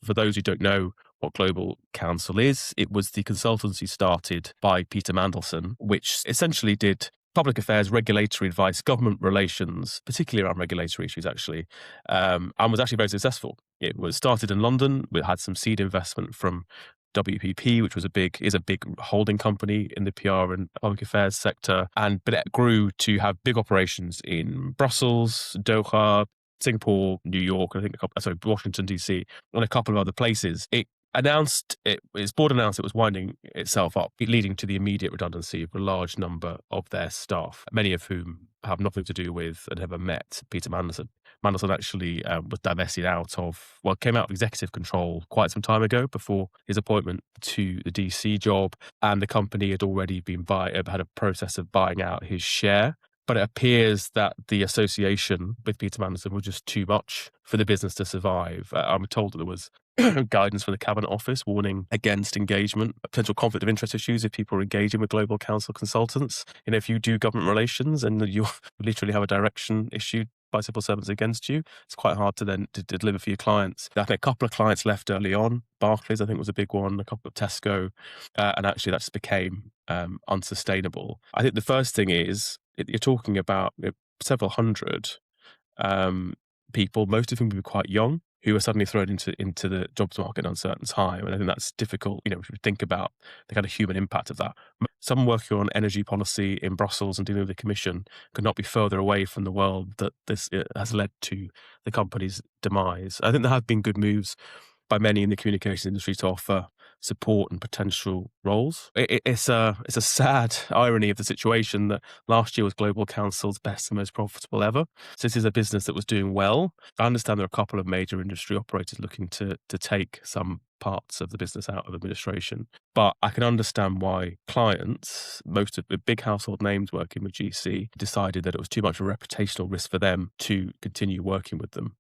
For those who don't know what Global Counsel is, it was the consultancy started by Peter Mandelson, which essentially did public affairs, regulatory advice, government relations, particularly around regulatory issues, actually, and was actually very successful. It was started in London. We had some seed investment from WPP, which is a big holding company in the PR and public affairs sector, but it grew to have big operations in Brussels, Doha, Singapore, New York, and I think Washington DC, and a couple of other places. Its board announced it was winding itself up, leading to the immediate redundancy of a large number of their staff, many of whom have nothing to do with and never met Peter Mandelson. Mandelson actually was divested came out of executive control quite some time ago before his appointment to the DC job, and the company had already had a process of buying out his share. But it appears that the association with Peter Mandelson was just too much for the business to survive. I'm told that there was guidance from the Cabinet Office warning against engagement, potential conflict of interest issues if people are engaging with Global Counsel consultants. If you do government relations and you literally have a direction issued by civil servants against you, it's quite hard to then to deliver for your clients. I think a couple of clients left early on. Barclays, I think, was a big one, a couple of Tesco, and actually that just became unsustainable. I think the first thing is, you're talking about several hundred people, most of whom will be quite young, who are suddenly thrown into the jobs market at an uncertain time. And I think that's difficult, if you think about the kind of human impact of that. Someone working on energy policy in Brussels and dealing with the Commission could not be further away from the world that this has led to the company's demise. I think there have been good moves by many in the communications industry to offer support and potential roles. It's a sad irony of the situation that last year was Global Counsel's best and most profitable ever. So this is a business that was doing well. I understand there are a couple of major industry operators looking to take some parts of the business out of administration. But I can understand why clients, most of the big household names working with GC, decided that it was too much of a reputational risk for them to continue working with them.